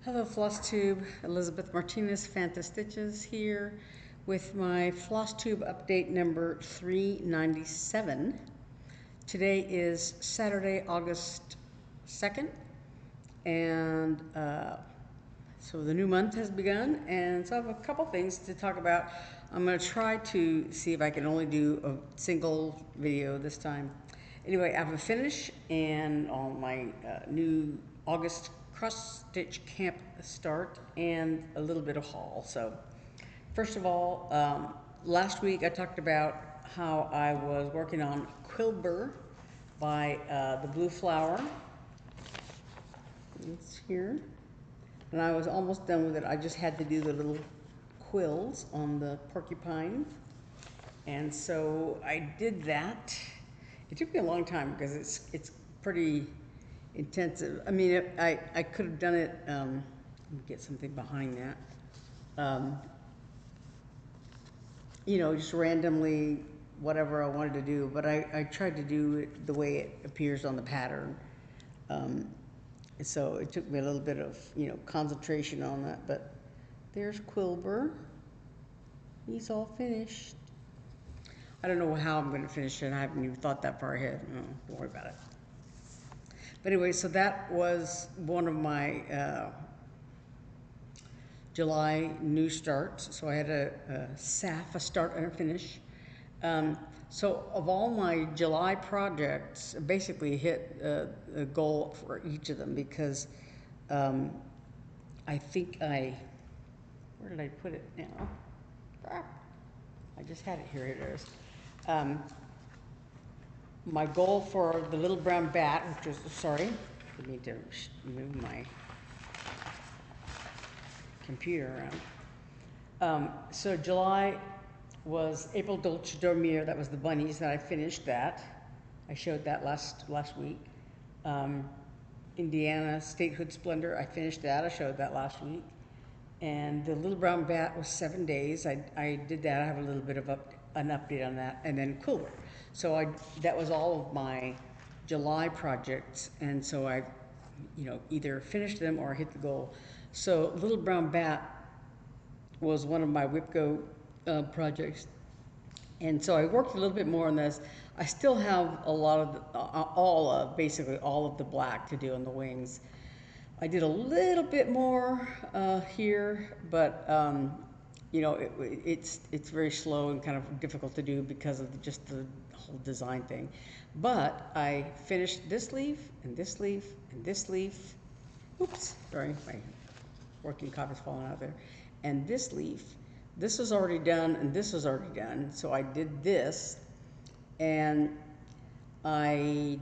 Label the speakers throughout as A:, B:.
A: Hello Flosstube, Elizabeth Martinez, phantastitches here with my Flosstube update number 397. Today is Saturday, August 2nd, and so the new month has begun, and so I have a couple things to talk about. I'm going to try to see if I can only do a single video this time. Anyway, I have a finish and on my new August cross-stitch camp start and a little bit of haul. So first of all, last week I talked about how I was working on Quillber by the Blue Flower. It's here. And I was almost done with it. I just had to do the little quills on the porcupine. And so I did that. It took me a long time because it's pretty intensive. I mean, I could have done it, let me get something behind that. You know, just randomly, whatever I wanted to do, but I tried to do it the way it appears on the pattern. So it took me a little bit of, concentration on that, but there's Quillber. He's all finished. I don't know how I'm going to finish it. I haven't even thought that far ahead. No, don't worry about it. But anyway, so that was one of my July new starts. So I had a start and a finish. So of all my July projects, I basically hit a goal for each of them because I think where did I put it now? I just had it, here it is. My goal for the little brown bat, which is, sorry, I need to move my computer around. So July was April Dolce Dormire, that was the bunnies that I finished that. I showed that last week. Indiana Statehood Splendor, I finished that, I showed that last week. And the little brown bat was 7 days. I did that, I have a little bit of an update on that. And then Quillber. So that was all of my July projects. And so I, either finished them or hit the goal. So little brown bat was one of my WIPGO projects. And so I worked a little bit more on this. I still have a lot of, basically all of the black to do on the wings. I did a little bit more here, but it's very slow and kind of difficult to do because of just the whole design thing. But I finished this leaf and this leaf and this leaf. Oops, sorry, my working copy's falling out there. And this leaf. This was already done and this was already done. So I did this and I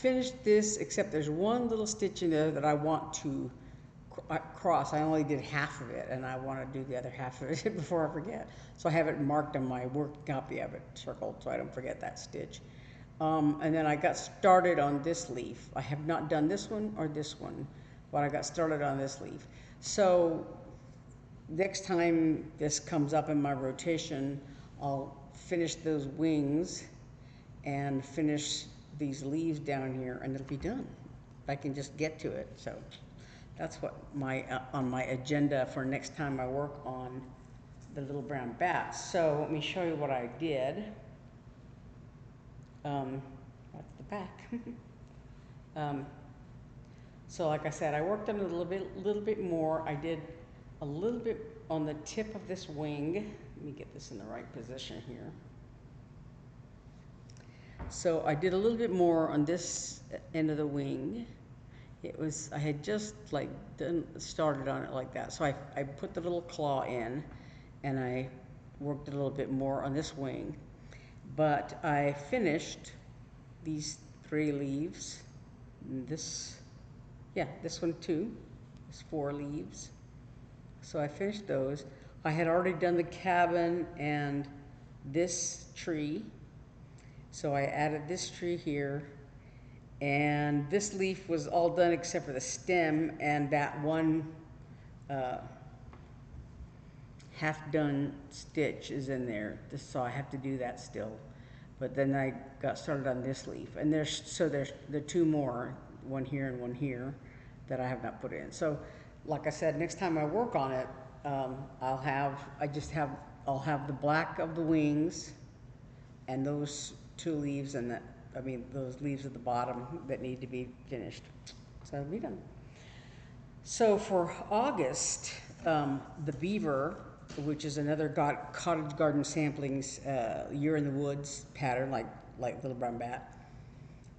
A: finished this, except there's one little stitch in there that I want to cross. I only did half of it and I want to do the other half of it before I forget. So I have it marked on my work copy of it, circled, so I don't forget that stitch. And then I got started on this leaf. I have not done this one or this one, but I got started on this leaf. So next time this comes up in my rotation, I'll finish those wings and finish these leaves down here and it'll be done. I can just get to it. So that's what on my agenda for next time I work on the little brown bats. So let me show you what I did. That's the back. So like I said, I worked on it a little bit more. I did a little bit on the tip of this wing. Let me get this in the right position here. So I did a little bit more on this end of the wing. I had just like started on it like that. So I put the little claw in and I worked a little bit more on this wing. But I finished these 3 leaves. This one too. There's 4 leaves. So I finished those. I had already done the cabin and this tree. So I added this tree here. And this leaf was all done except for the stem and that one half done stitch is in there. So I have to do that still. But then I got started on this leaf. And there's 2 more, one here and one here, that I have not put in. So like I said, next time I work on it, I'll have the black of the wings and those two leaves and those leaves at the bottom that need to be finished. So it'll be done. So for August, the Beaver, which is another cottage garden samplings, Year in the Woods pattern, like Little Brown Bat.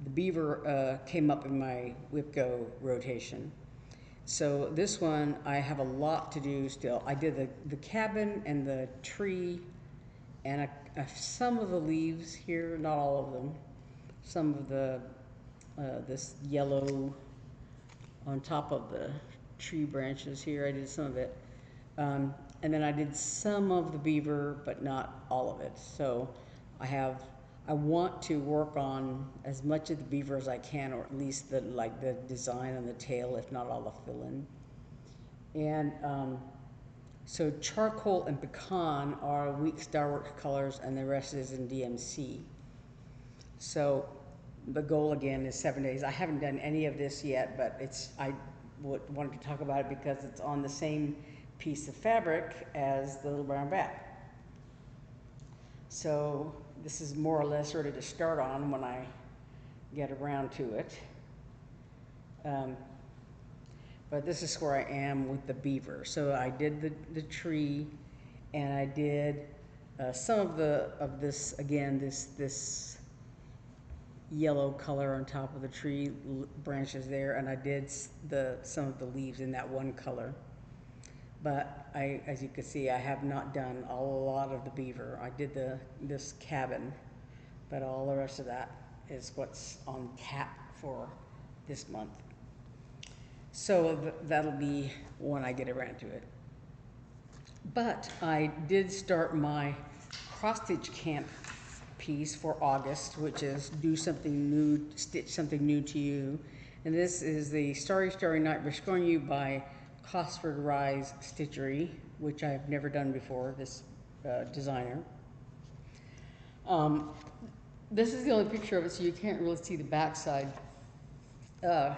A: The Beaver came up in my WIPGO rotation. So this one, I have a lot to do still. I did the cabin and the tree and some of the leaves here, not all of them. Some of the, this yellow on top of the tree branches here, I did some of it. And then I did some of the Beaver, but not all of it. So I want to work on as much of the Beaver as I can, or at least the design on the tail, if not all the fill-in. And so charcoal and pecan are weak Starworks colors, and the rest is in DMC. So the goal again is 7 days. I haven't done any of this yet, but I wanted to talk about it because it's on the same piece of fabric as the Little Brown Bat. So this is more or less ready to start on when I get around to it. But this is where I am with the Beaver. So I did the tree, and I did some of this again, this yellow color on top of the tree branches there, and I did some of the leaves in that one color. But as you can see, I have not done a lot of the Beaver. I did this cabin, but all the rest of that is what's on tap for this month. So that'll be when I get around to it. But I did start my cross-stitch camp piece for August, which is do something new, stitch something new to you. And this is the Starry Starry Night Restoring You by Cosford Rise Stitchery, which I've never done before, this designer. This is the only picture of it, so you can't really see the backside. And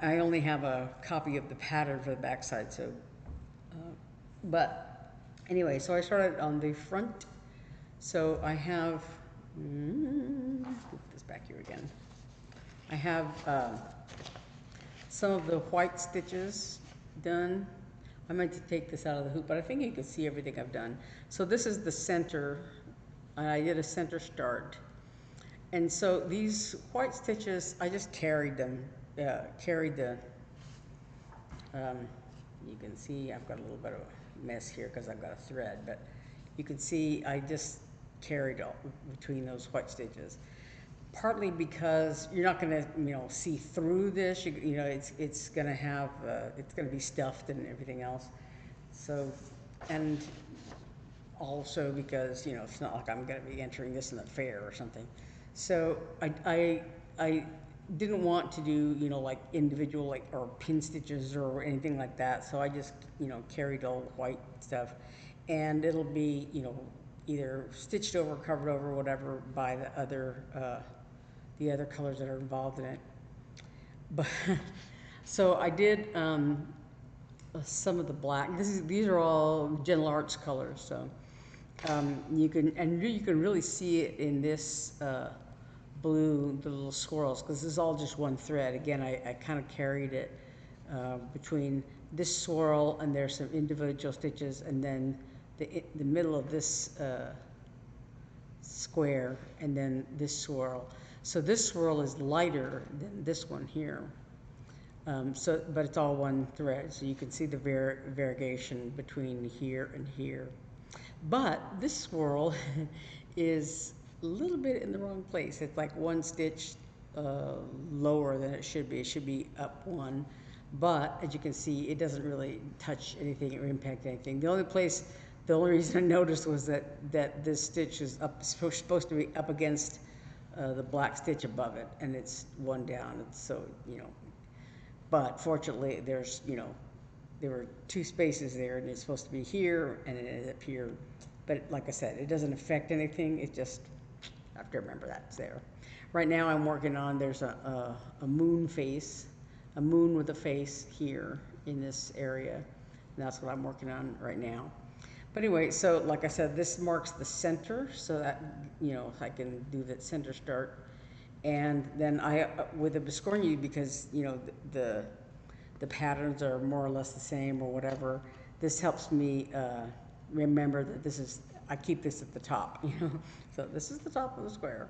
A: I only have a copy of the pattern for the backside, so, but anyway, so I started on the front. So I have, put this back here again. I have some of the white stitches done. I meant to take this out of the hoop, but I think you can see everything I've done. So this is the center. I did a center start. And so these white stitches, I just carried them, you can see I've got a little bit of a mess here because I've got a thread, but you can see I just carried all between those white stitches. Partly because you're not going to, see through this. You know, it's going to have, it's going to be stuffed and everything else. So, and also because it's not like I'm going to be entering this in the fair or something. So I didn't want to do like individual or pin stitches or anything like that. So I just carried all white stuff, and it'll be either stitched over, covered over, whatever by the other colors that are involved in it. But so I did some of the black. These are all Gentle Arts colors, so you can really see it in this blue, the little swirls, because this is all just one thread. Again, I kind of carried it between this swirl, and there's some individual stitches, and then the middle of this square, and then this swirl. So this swirl is lighter than this one here. But it's all one thread, so you can see the variegation between here and here. But this swirl is a little bit in the wrong place. It's like one stitch lower than it should be. It should be up one. But as you can see, it doesn't really touch anything or impact anything. The only reason I noticed was that this stitch is supposed to be up against the black stitch above it, and it's one down. It's so, but fortunately there's, there were two spaces there, and it's supposed to be here, and it ended up here. But like I said, it doesn't affect anything. It just, I have to remember that's there. Right now I'm working on, there's a moon face a moon with a face here in this area. And that's what I'm working on right now. But anyway, so like I said, this marks the center, so that, you know, I can do that center start. And then I, with the Biscornu, because, you know, the patterns are more or less the same or whatever, this helps me remember that this is, I keep this at the top, you know, so this is the top of the square.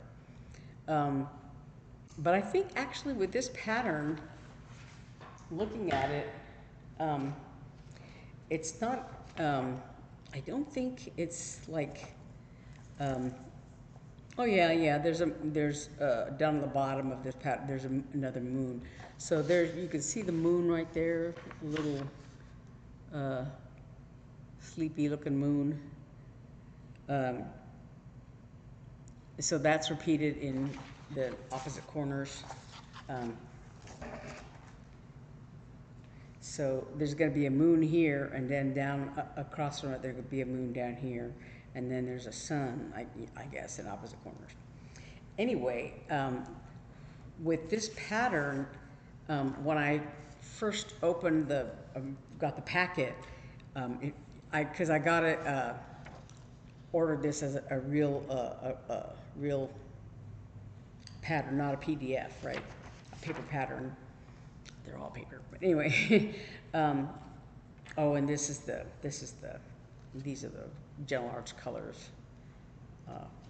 A: But I think actually with this pattern, looking at it, it's not, I don't think it's like, oh yeah, there's down at the bottom of this pattern, there's another moon. So there, you can see the moon right there, a little sleepy looking moon. So that's repeated in the opposite corners. So there's going to be a moon here, and then down across from it there could be a moon down here, and then there's a sun, I guess, in opposite corners. Anyway, with this pattern, when I first opened got the packet, because I got it, ordered this as a real pattern, not a PDF, right? A paper pattern. They're all paper, but anyway. Oh, and these are the Gentle Arts colors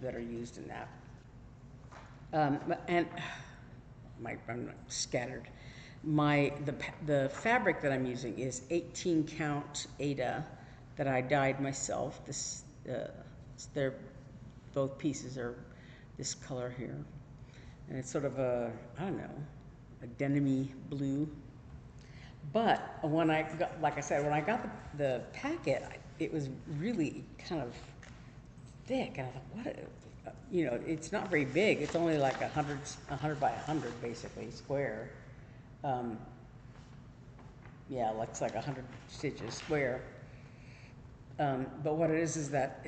A: that are used in that. And I'm scattered. The fabric that I'm using is 18 count Aida that I dyed myself. Both pieces are this color here, and it's sort of a, I don't know, a denim-y blue. But when I got, like I said, when I got the packet, it was really kind of thick, and I thought, what? You know, it's not very big. It's only like 100 by 100, basically, square. Yeah, it's like 100 stitches square. But what it is that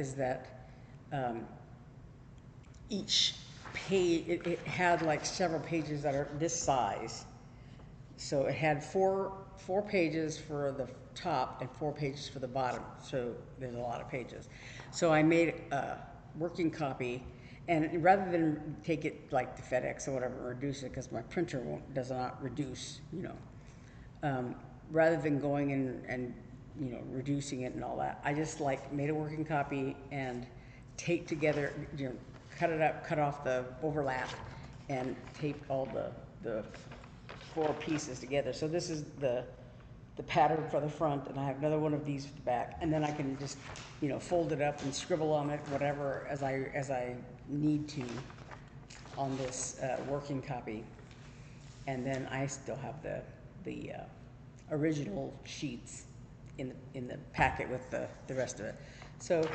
A: each page, it had like several pages that are this size. So it had four pages for the top and 4 pages for the bottom. So there's a lot of pages. So I made a working copy, and rather than take it like to FedEx or whatever, reduce it, because my printer does not reduce, you know. Rather than going in and you know, reducing it and all that, I just like made a working copy and taped together, you know, cut it up, cut off the overlap, and taped all the 4 pieces together. So this is the pattern for the front, and I have another one of these for the back, and then I can just, you know, fold it up and scribble on it, whatever, as I need to on this working copy. And then I still have the original sheets in the packet with the rest of it. So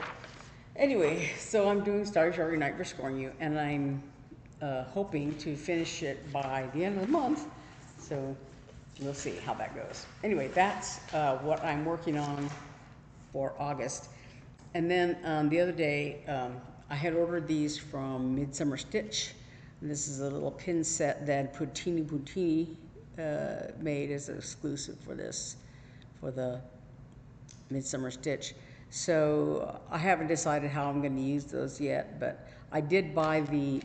A: anyway, so I'm doing Starry Starry Night for Scorn You, and I'm hoping to finish it by the end of the month. So we'll see how that goes. Anyway, that's what I'm working on for August. And then the other day, I had ordered these from Midsummer Stitch. And this is a little pin set that Puntini made as an exclusive for this, for the Midsummer Stitch. So I haven't decided how I'm going to use those yet, but I did buy the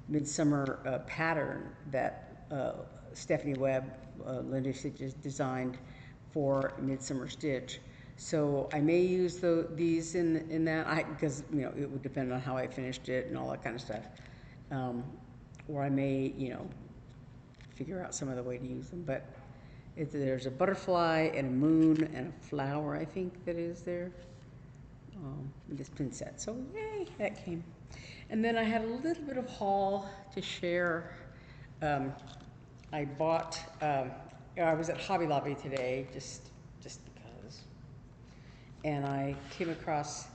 A: Midsummer pattern that Stephanie Webb, Lindy Stitches, designed for Midsummer Stitch. So I may use these in that, because you know, it would depend on how I finished it and all that kind of stuff. Or I may, you know, figure out some other way to use them. But there's a butterfly and a moon and a flower, I think, that is there in this pin set. So yay, that came. And then I had a little bit of haul to share. I bought, I was at Hobby Lobby today, just because. And I came across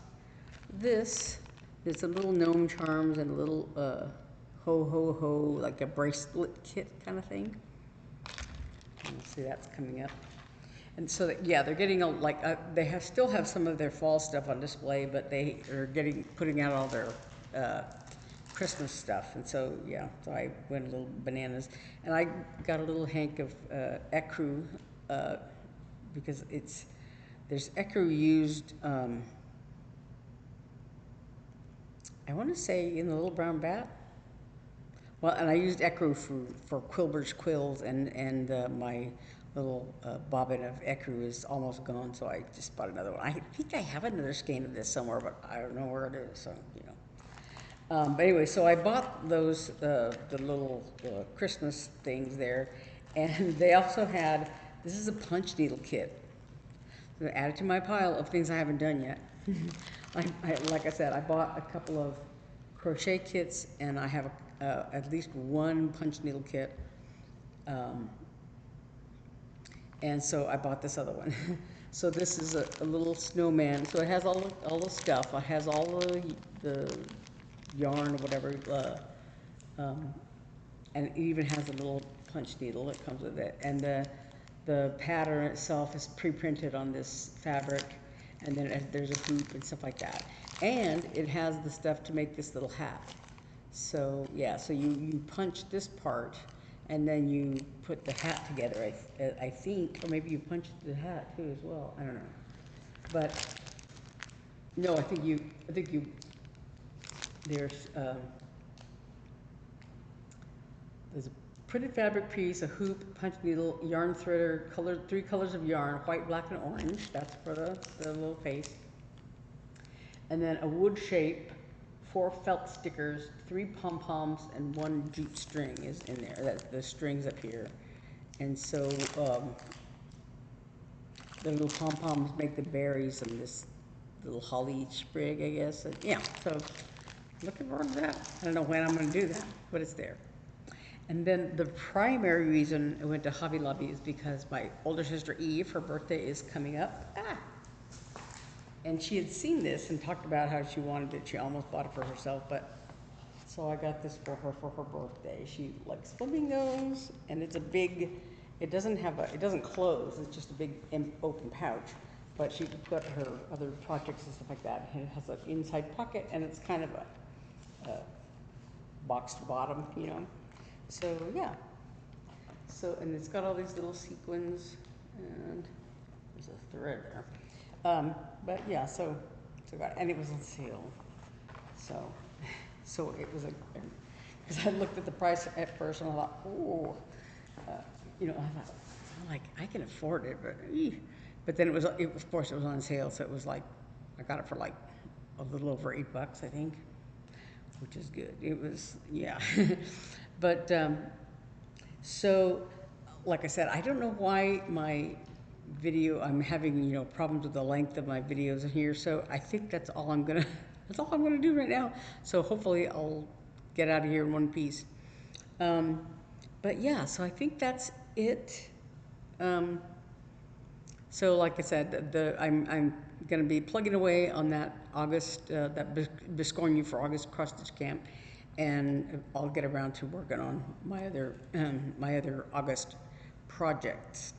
A: this. There's a little gnome charms and a little ho ho ho, like a bracelet kit kind of thing. And you'll see that's coming up. And so that, yeah, they're getting they still have some of their fall stuff on display, but they are putting out all their Christmas stuff, and so yeah, so I went a little bananas, and I got a little hank of ecru because there's ecru used. I want to say in the little brown bat. Well, and I used ecru for Quillber's quills, and my little bobbin of ecru is almost gone, so I just bought another one. I think I have another skein of this somewhere, but I don't know where it is, so, you know. But anyway, so I bought those, the little Christmas things there, and they also had, this is a punch needle kit. So I added to my pile of things I haven't done yet. Like I said, I bought a couple of crochet kits, and I have at least one punch needle kit. And so I bought this other one. So this is a little snowman. So it has all the stuff. It has all the yarn or whatever, and it even has a little punch needle that comes with it. And the pattern itself is pre-printed on this fabric, and then there's a hoop and stuff like that. And it has the stuff to make this little hat. So yeah, so you punch this part, and then you put the hat together, I think, or maybe you punch the hat too as well. I don't know, but no, I think you. There's a printed fabric piece, a hoop, punch needle, yarn threader, three colors of yarn, white, black, and orange. That's for the little face. And then a wood shape, 4 felt stickers, 3 pom-poms, and 1 jute string is in there. The string's up here. And so the little pom-poms make the berries and this little holly sprig, I guess. And yeah, so looking forward to that. I don't know when I'm going to do that, but it's there. And then the primary reason I went to Hobby Lobby is because my older sister Eve, her birthday is coming up. And she had seen this and talked about how she wanted it. She almost bought it for herself, but so I got this for her birthday. She likes flamingos, and it's a big, it doesn't close. It's just a big open pouch. But she could put her other projects and stuff like that. And it has an inside pocket, and it's kind of a boxed bottom, you know. So yeah. So, and it's got all these little sequins, and there's a thread there. But yeah, so and it was on sale. So it was because I looked at the price at first and I thought, oh, you know, I thought, like, I can afford it, but then of course it was on sale, so it was like, I got it for like a little over $8, I think, which is good. It was, yeah. But, so, like I said, I don't know why my video, I'm having, you know, problems with the length of my videos in here, so I think that's all I'm gonna do right now. So hopefully I'll get out of here in one piece. But yeah, so I think that's it. So like I said, I'm gonna be plugging away on that August, that Biscornu for August cross stitch camp, and I'll get around to working on my other August projects.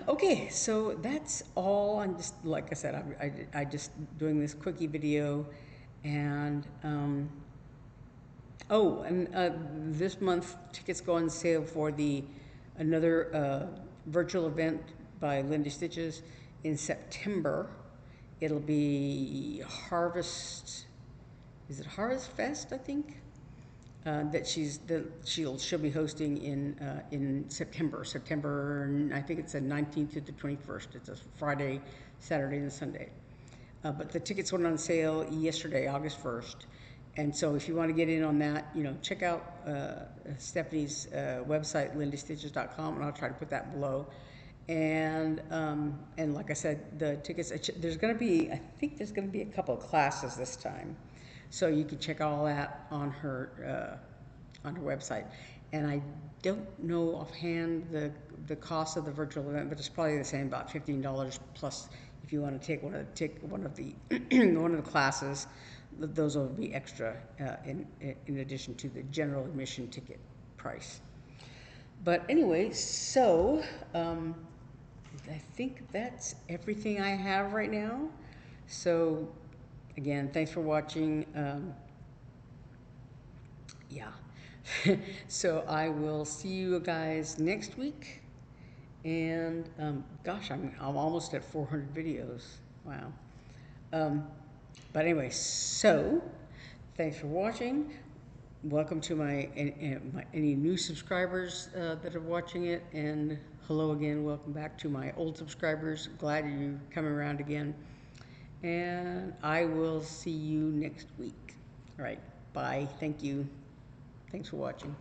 A: Okay, so that's all. I'm just, like I said, I just doing this quickie video, and this month tickets go on sale for another virtual event by Lindy Stitches in September. It'll be Harvest. Is it Harvest Fest? I think. That she'll be hosting in September. I think it's the 19th to the 21st. It's a Friday, Saturday, and Sunday. But the tickets went on sale yesterday, August 1st. And so if you want to get in on that, you know, check out Stephanie's website, lindystitches.com, and I'll try to put that below. And like I said, the tickets, I think there's going to be a couple of classes this time. So you can check all that on her website. And I don't know offhand the cost of the virtual event, but it's probably the same, about $15 plus if you want to take one of the classes. Those will be extra in addition to the general admission ticket price. But anyway, so I think that's everything I have right now. So again, thanks for watching. yeah. So I will see you guys next week. And gosh, I'm almost at 400 videos. Wow. But anyway, so thanks for watching. Welcome to any new subscribers that are watching it, and hello again. Welcome back to my old subscribers. Glad you're coming around again. And I will see you next week. All right. Bye. Thank you. Thanks for watching.